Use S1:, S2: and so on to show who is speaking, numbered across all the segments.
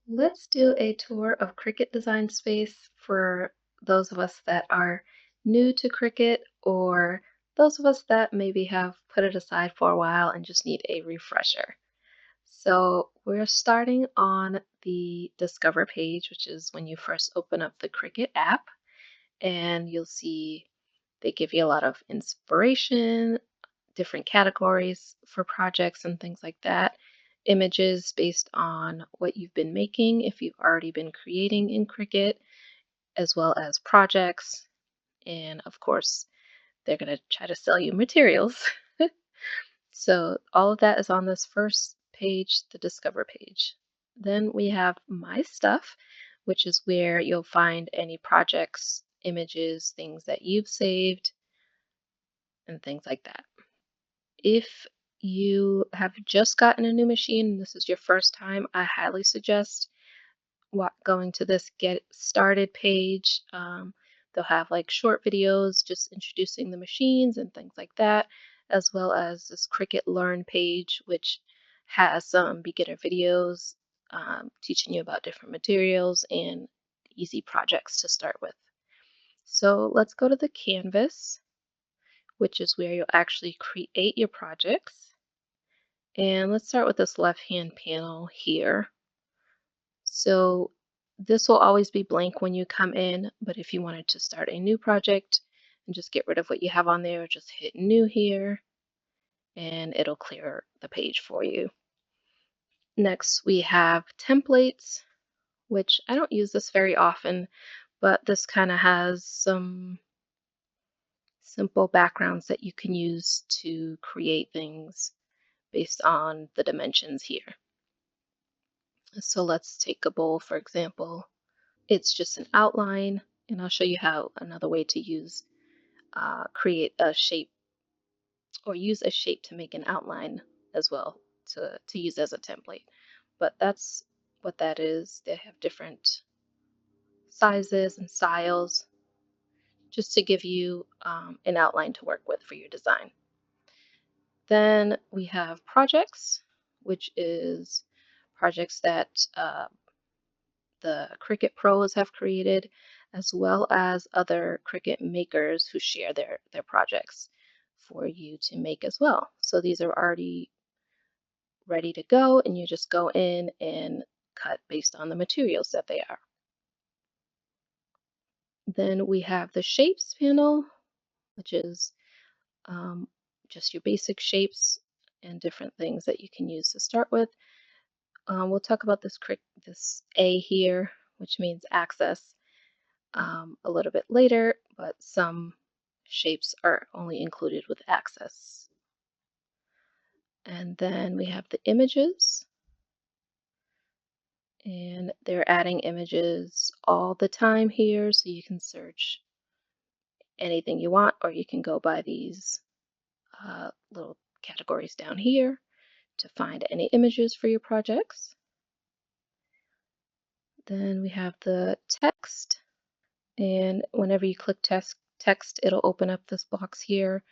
S1: Let's do a tour of Cricut Design Space for those of us that are new to Cricut or those of us that maybe have put it aside for a while and just need a refresher. So we're starting on the Discover page, which is when you first open up the Cricut app, and you'll see they give you a lot of inspiration, different categories for projects and things like that. Images based on what you've been making, if you've already been creating in Cricut, as well as projects. And of course, they're going to try to sell you materials. So all of that is on this first page, the Discover page. Then we have My Stuff, which is where you'll find any projects, images, things that you've saved, and things like that. If you have just gotten a new machine and this is your first time, I highly suggest going to this Get Started page. They'll have like short videos just introducing the machines and things like that, as well as this Cricut Learn page, which has some beginner videos teaching you about different materials and easy projects to start with. So let's go to the canvas, which is where you'll actually create your projects. And let's start with this left-hand panel here. So this will always be blank when you come in, but if you wanted to start a new project and just get rid of what you have on there, just hit new here and it'll clear the page for you. Next, we have templates, which I don't use this very often, but this kind of has some simple backgrounds that you can use to create things based on the dimensions here. So let's take a bowl, for example. It's just an outline, and I'll show you how another way to create a shape or use a shape to make an outline as well to use as a template. But that's what that is. They have different sizes and styles just to give you an outline to work with for your design. Then we have projects, which is projects that the Cricut pros have created, as well as other Cricut makers who share their projects for you to make as well. So these are already ready to go, and you just go in and cut based on the materials that they are. Then we have the shapes panel, which is um, just your basic shapes and different things that you can use to start with. We'll talk about this A here, which means access, a little bit later, but some shapes are only included with access. And then we have the images, and they're adding images all the time here, so you can search anything you want, or you can go by these little categories down here to find any images for your projects. Then we have the text, and whenever you click text, it'll open up this box here,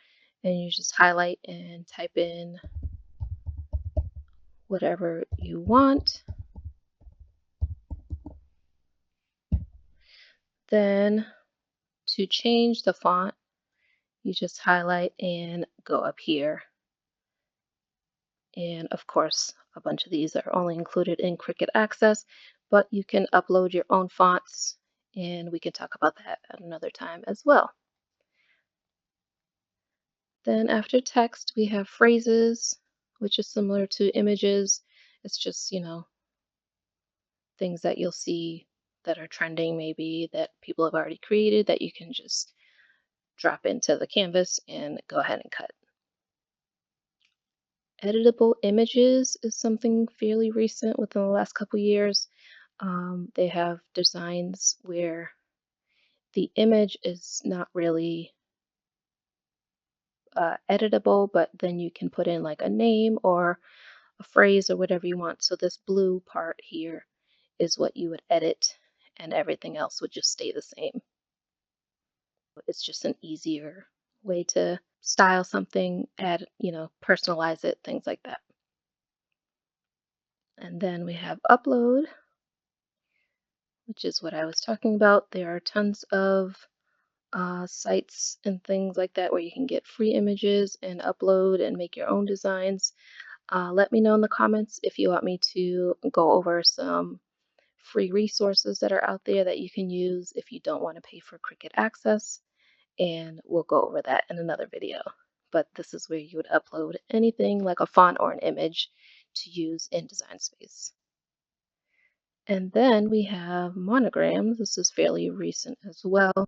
S1: and you just highlight and type in whatever you want. Then to change the font, you just highlight and go up here. And of course, a bunch of these are only included in Cricut Access, but you can upload your own fonts, and we can talk about that at another time as well. Then after text, we have phrases, which is similar to images. It's just, things that you'll see that are trending, maybe that people have already created that you can just drop into the canvas and go ahead and cut. Editable images is something fairly recent within the last couple years. They have designs where the image is not really editable, but then you can put in like a name or a phrase or whatever you want. So this blue part here is what you would edit, and everything else would just stay the same. It's just an easier way to style something, add, personalize it, things like that. And then we have upload. which is what I was talking about. There are tons of sites and things like that where you can get free images and upload and make your own designs. Let me know in the comments if you want me to go over some free resources that are out there that you can use if you don't want to pay for Cricut access, and we'll go over that in another video. But this is where you would upload anything like a font or an image to use in Design Space. And then we have monograms. This is fairly recent as well.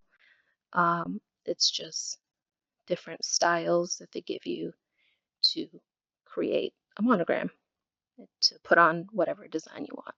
S1: It's just different styles that they give you to create a monogram to put on whatever design you want.